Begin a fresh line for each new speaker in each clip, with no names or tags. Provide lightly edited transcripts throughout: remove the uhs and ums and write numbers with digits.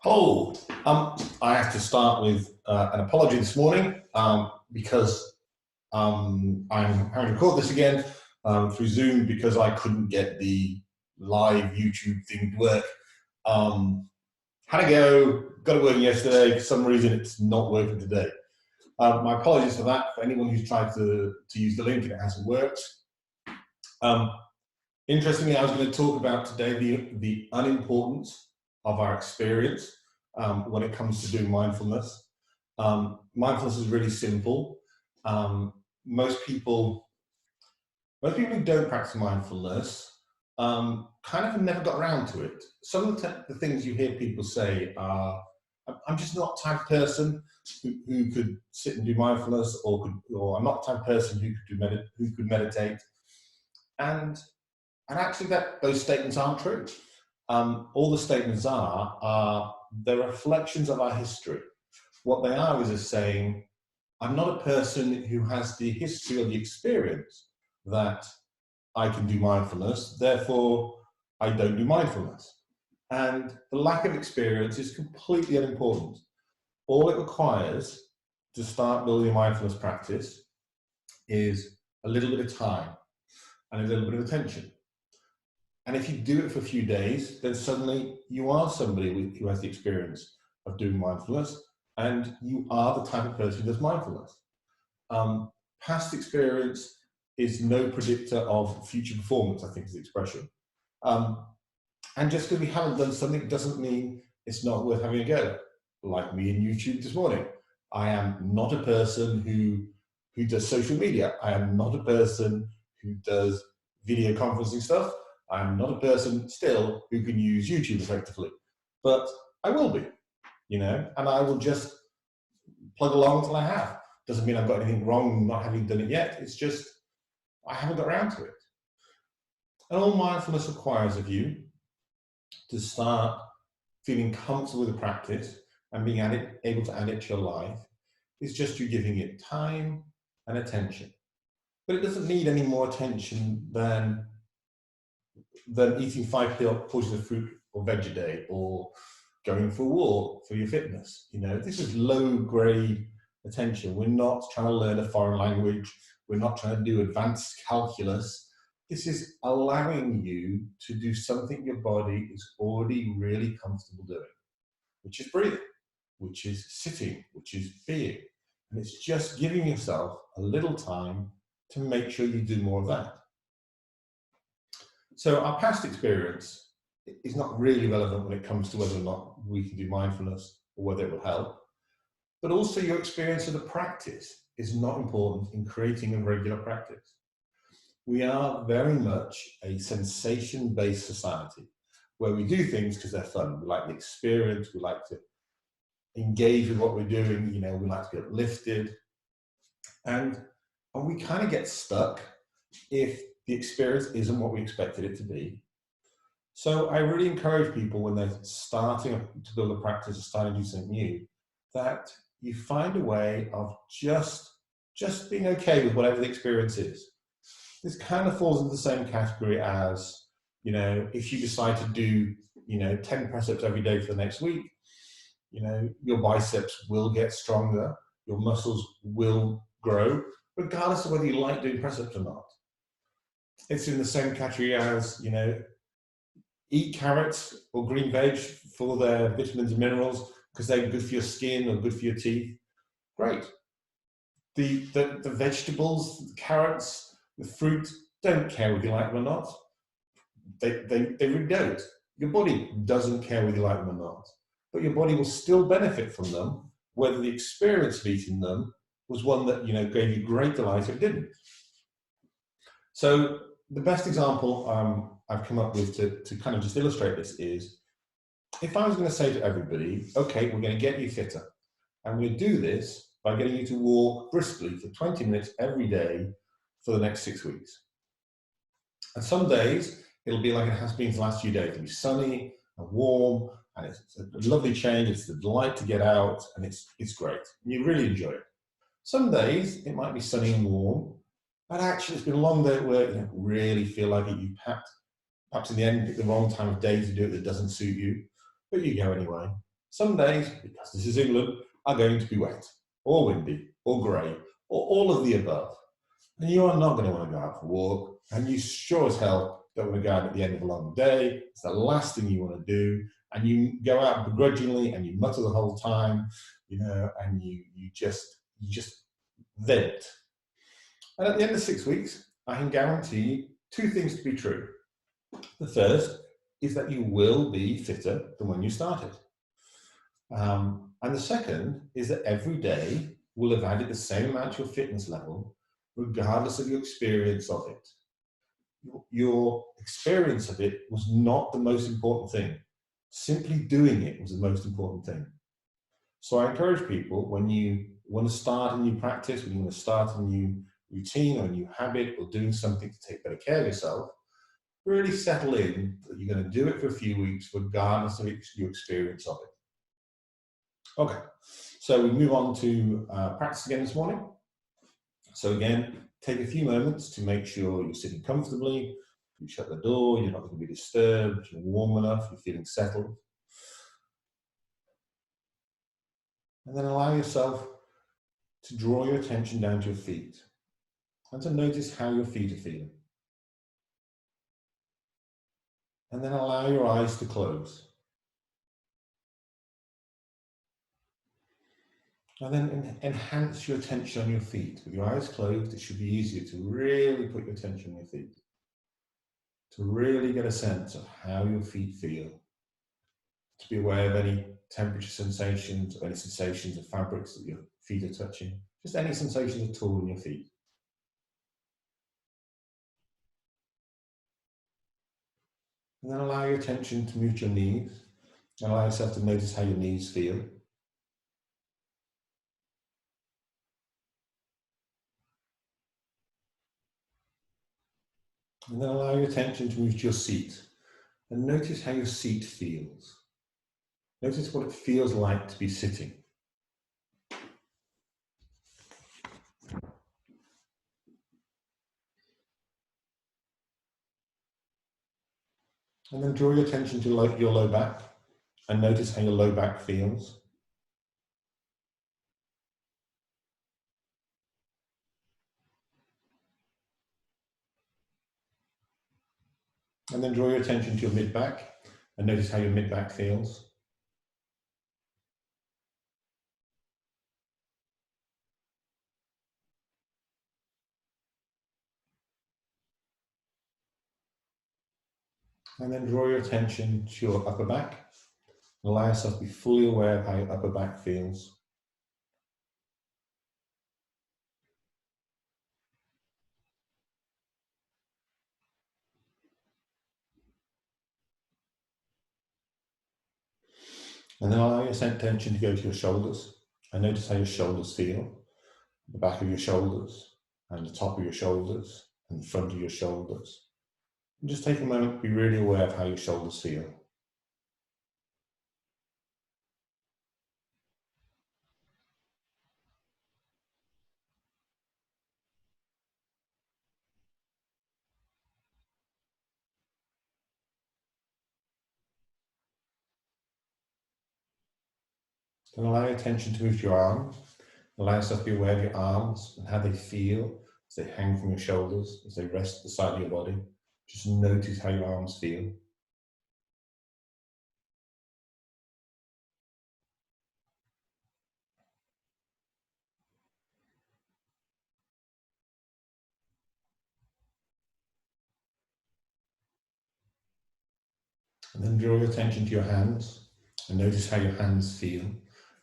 Oh, I have to start with an apology this morning because I'm having to record this again through Zoom because I couldn't get the live YouTube thing to work. Had to go, got it working yesterday. For some reason, it's not working today. My apologies for that. For anyone who's tried to use the link and it hasn't worked. Interestingly, I was going to talk about today the unimportance of our experience when it comes to doing mindfulness. Mindfulness is really simple. Most people who don't practice mindfulness kind of have never got around to it. Some of the things you hear people say are, I'm just not the type of person who could sit and do mindfulness, or I'm not the type of person who could meditate. And actually, those statements aren't true. All the statements are the reflections of our history. What they are is saying, I'm not a person who has the history or the experience that I can do mindfulness, therefore I don't do mindfulness. And the lack of experience is completely unimportant. All it requires to start building a mindfulness practice is a little bit of time and a little bit of attention. And if you do it for a few days, then suddenly you are somebody who has the experience of doing mindfulness, and you are the type of person who does mindfulness. Past experience is no predictor of future performance, I think is the expression. And just because we haven't done something doesn't mean it's not worth having a go. Like me in YouTube this morning. I am not a person who does social media. I am not a person who does video conferencing stuff. I'm not a person still who can use YouTube effectively, but I will be, and I will just plug along until I have. Doesn't mean I've got anything wrong not having done it yet. It's just, I haven't got around to it. And all mindfulness requires of you to start feeling comfortable with the practice and being able to add it to your life is just you giving it time and attention. But it doesn't need any more attention than eating 5 portions of fruit or veg a day, or going for a walk for your fitness. This is low-grade attention. We're not trying to learn a foreign language. We're not trying to do advanced calculus. This is allowing you to do something your body is already really comfortable doing, which is breathing, which is sitting, which is being. And it's just giving yourself a little time to make sure you do more of that. So our past experience is not really relevant when it comes to whether or not we can do mindfulness or whether it will help. But also your experience of the practice is not important in creating a regular practice. We are very much a sensation-based society where we do things because they're fun. We like the experience, we like to engage with what we're doing, we like to be uplifted. And we kind of get stuck if the experience isn't what we expected it to be. So I really encourage people when they're starting to build a practice or starting to do something new, that you find a way of just being okay with whatever the experience is. This kind of falls into the same category as, if you decide to do, 10 press-ups every day for the next week, your biceps will get stronger, your muscles will grow, regardless of whether you like doing press-ups or not. It's in the same category as, eat carrots or green veg for their vitamins and minerals because they're good for your skin or good for your teeth. Great. The vegetables, the carrots, the fruit, don't care whether you like them or not. They really don't. Your body doesn't care whether you like them or not. But your body will still benefit from them, whether the experience of eating them was one that, gave you great delight or it didn't. So the best example I've come up with to kind of just illustrate this is, if I was going to say to everybody, okay, we're going to get you fitter, and we're going to do this by getting you to walk briskly for 20 minutes every day for the next 6 weeks. And some days, it'll be like it has been the last few days. It'll be sunny and warm, and it's a lovely change. It's a delight to get out, and it's great. And you really enjoy it. Some days, it might be sunny and warm, but actually it's been a long day at work. You don't really feel like it. You perhaps in the end pick the wrong time of day to do it that doesn't suit you, but you go anyway. Some days, because this is England, are going to be wet, or windy, or grey, or all of the above. And you are not going to want to go out for a walk, and you sure as hell don't want to go out at the end of a long day. It's the last thing you want to do, and you go out begrudgingly and you mutter the whole time, and you just vent. And at the end of 6 weeks, I can guarantee you two things to be true. The first is that you will be fitter than when you started. And the second is that every day will have added the same amount to your fitness level, regardless of your experience of it. Your experience of it was not the most important thing. Simply doing it was the most important thing. So I encourage people, when you want to start a new practice, when you want to start a new routine or a new habit or doing something to take better care of yourself, really settle in that you're going to do it for a few weeks, regardless of your experience of it. Okay, so we move on to practice again this morning. So again, take a few moments to make sure you're sitting comfortably, you shut the door, you're not going to be disturbed, you're warm enough, you're feeling settled. And then allow yourself to draw your attention down to your feet and to notice how your feet are feeling. And then allow your eyes to close. And then enhance your attention on your feet. With your eyes closed, it should be easier to really put your attention on your feet, to really get a sense of how your feet feel, to be aware of any temperature sensations or any sensations of fabrics that your feet are touching, just any sensations at all in your feet. And then allow your attention to move to your knees, and allow yourself to notice how your knees feel. And then allow your attention to move to your seat, and notice how your seat feels. Notice what it feels like to be sitting. And then draw your attention to your low back, and notice how your low back feels. And then draw your attention to your mid back, and notice how your mid back feels. And then draw your attention to your upper back. Allow yourself to be fully aware of how your upper back feels. And then allow your attention to go to your shoulders, and notice how your shoulders feel. The back of your shoulders, and the top of your shoulders, and the front of your shoulders. And just take a moment to be really aware of how your shoulders feel. Then allow your attention to move to your arms. Allow yourself to be aware of your arms and how they feel as they hang from your shoulders, as they rest at the side of your body. Just notice how your arms feel. And then draw your attention to your hands and notice how your hands feel.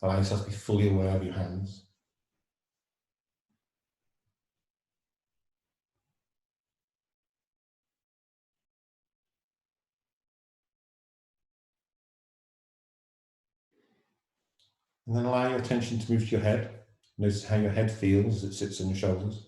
Allow yourself to be fully aware of your hands. And then allow your attention to move to your head. Notice how your head feels as it sits on your shoulders.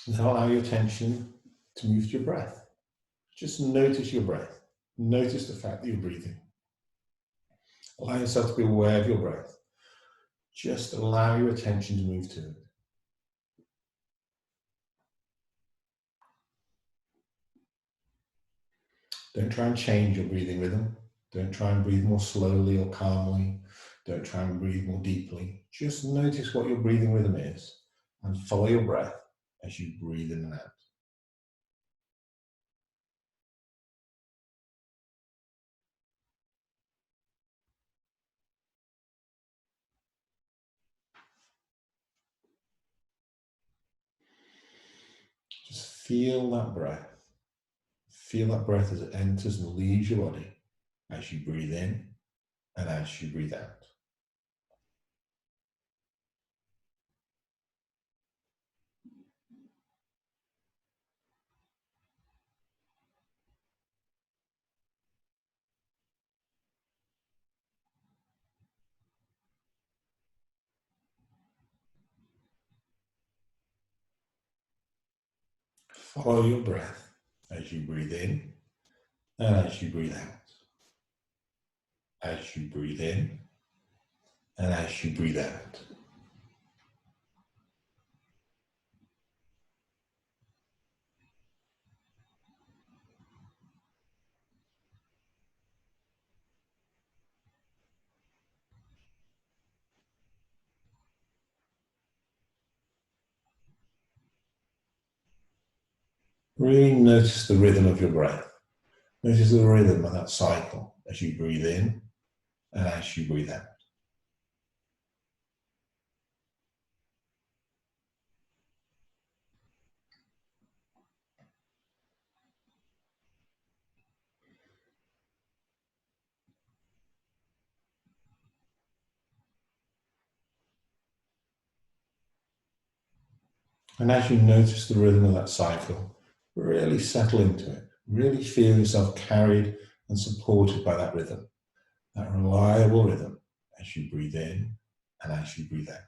And then allow your attention to move to your breath. Just notice your breath. Notice the fact that you're breathing. Allow yourself to be aware of your breath. Just allow your attention to move to it. Don't try and change your breathing rhythm. Don't try and breathe more slowly or calmly. Don't try and breathe more deeply. Just notice what your breathing rhythm is and follow your breath as you breathe in and out. Just feel that breath. Feel that breath as it enters and leaves your body as you breathe in and as you breathe out. Follow your breath as you breathe in and as you breathe out. As you breathe in and as you breathe out. Really notice the rhythm of your breath. Notice the rhythm of that cycle as you breathe in and as you breathe out. And as you notice the rhythm of that cycle, really settle into it. Really feel yourself carried and supported by that rhythm, that reliable rhythm as you breathe in and as you breathe out.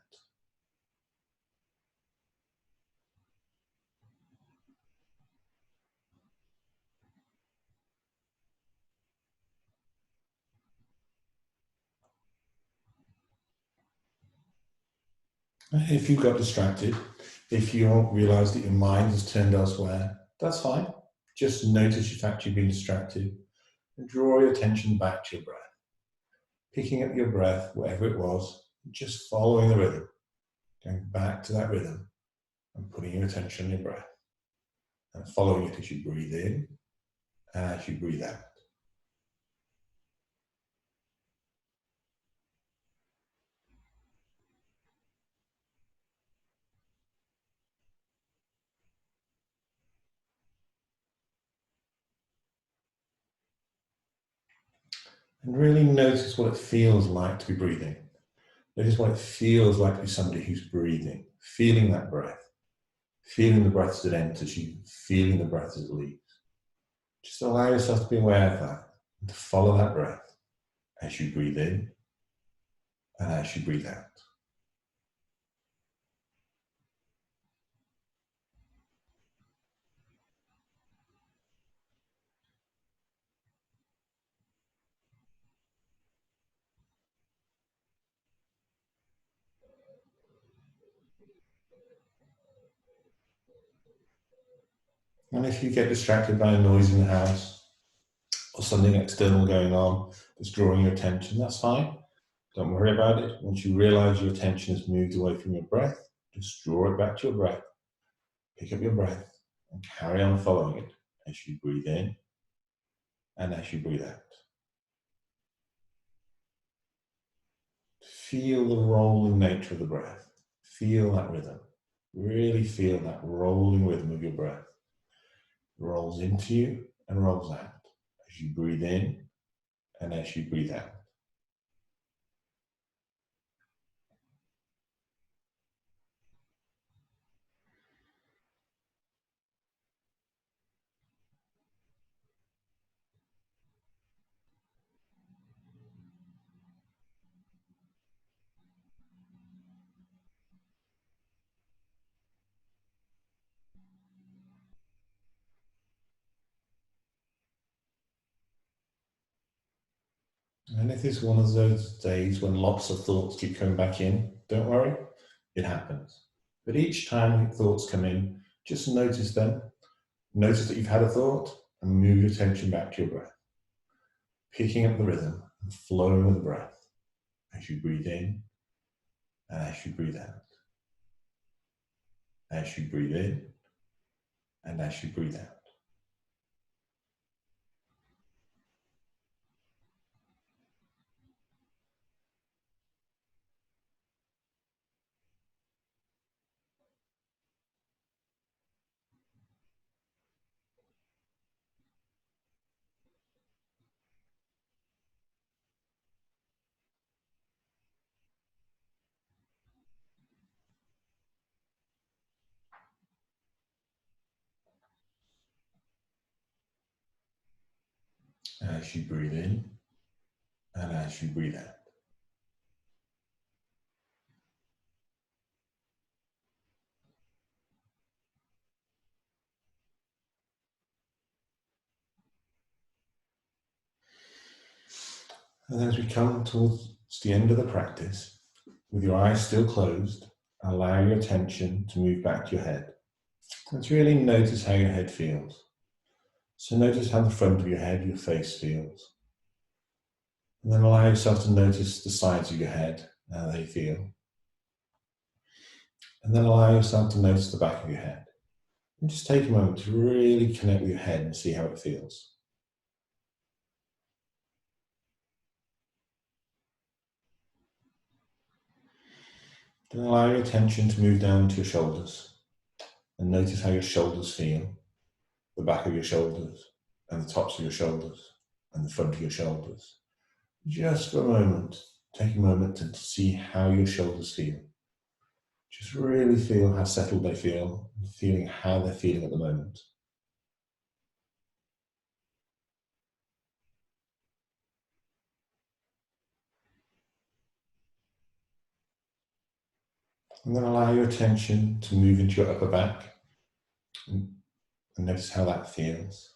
If you got distracted, if you realize that your mind has turned elsewhere, that's fine. Just notice the fact you've been distracted and draw your attention back to your breath. Picking up your breath, whatever it was, just following the rhythm, going back to that rhythm and putting your attention on your breath and following it as you breathe in and as you breathe out. And really notice what it feels like to be breathing. Notice what it feels like to be somebody who's breathing, feeling that breath, feeling the breath as it enters you, feeling the breath as it leaves. Just allow yourself to be aware of that and to follow that breath as you breathe in and as you breathe out. And if you get distracted by a noise in the house or something external going on that's drawing your attention, that's fine. Don't worry about it. Once you realize your attention has moved away from your breath, just draw it back to your breath. Pick up your breath and carry on following it as you breathe in and as you breathe out. Feel the rolling nature of the breath. Feel that rhythm. Really feel that rolling rhythm of your breath. It rolls into you and rolls out as you breathe in and as you breathe out. And if it's one of those days when lots of thoughts keep coming back in, don't worry, it happens. But each time thoughts come in, just notice them. Notice that you've had a thought and move your attention back to your breath, picking up the rhythm and flowing with the breath as you breathe in and as you breathe out. As you breathe in and as you breathe out. As you breathe in and as you breathe out. And as we come towards the end of the practice, with your eyes still closed, allow your attention to move back to your head. And to really notice how your head feels. So notice how the front of your head, your face feels. And then allow yourself to notice the sides of your head, how they feel. And then allow yourself to notice the back of your head. And just take a moment to really connect with your head and see how it feels. Then allow your attention to move down to your shoulders and notice how your shoulders feel, the back of your shoulders and the tops of your shoulders and the front of your shoulders. Just for a moment, take a moment to see how your shoulders feel. Just really feel how settled they feel, feeling how they're feeling at the moment. And then allow your attention to move into your upper back and notice how that feels.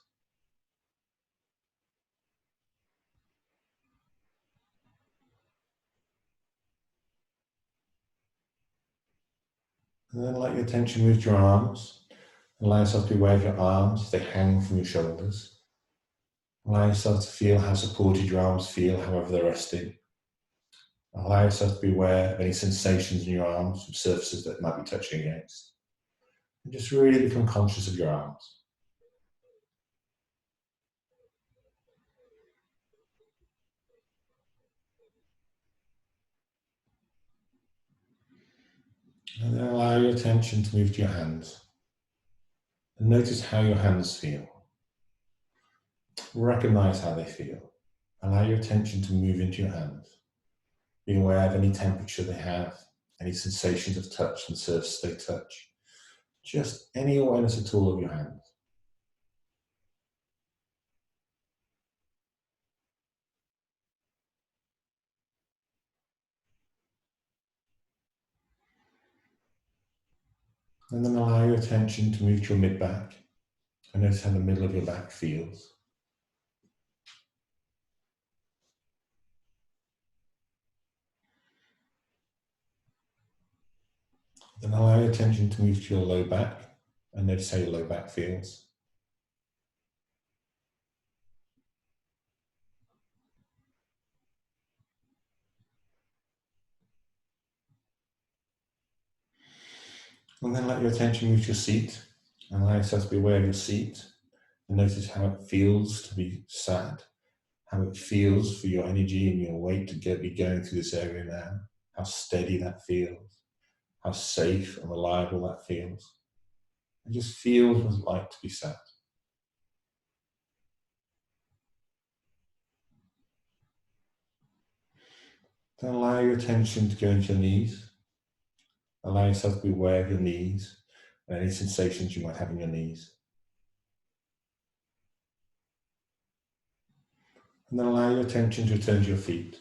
And then let your attention move to your arms. Allow yourself to be aware of your arms, they hang from your shoulders. Allow yourself to feel how supported your arms feel, however they're resting. Allow yourself to be aware of any sensations in your arms, from surfaces that might be touching against. And just really become conscious of your arms. And then allow your attention to move to your hands. And notice how your hands feel. Recognize how they feel. Allow your attention to move into your hands. Be aware of any temperature they have, any sensations of touch and surface they touch. Just any awareness at all of your hands. And then allow your attention to move to your mid-back and notice how the middle of your back feels. Then allow your attention to move to your low back and notice how your low back feels. And then let your attention move to your seat and allow yourself to be aware of your seat and notice how it feels to be sat, how it feels for your energy and your weight to be going through this area now, how steady that feels, how safe and reliable that feels. It just feels what it's like to be sat. Then allow your attention to go into your knees. Allow yourself to be aware of your knees and any sensations you might have in your knees. And then allow your attention to return to your feet.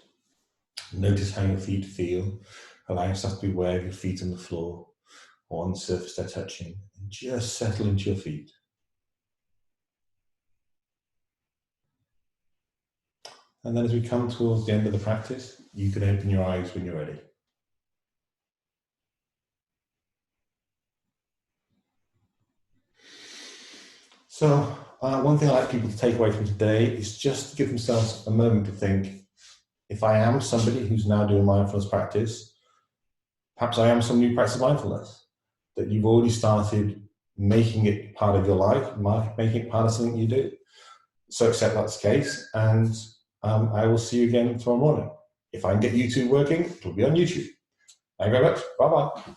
Notice how your feet feel. Allow yourself to be aware of your feet on the floor or on the surface they're touching. And just settle into your feet. And then as we come towards the end of the practice, you can open your eyes when you're ready. So One thing I like people to take away from today is just to give themselves a moment to think, if I am somebody who's now doing mindfulness practice, perhaps I am somebody who practices mindfulness, that you've already started making it part of your life, making it part of something you do. So accept that's the case, and I will see you again tomorrow morning. If I can get YouTube working, it'll be on YouTube. Thank you very much. Bye-bye.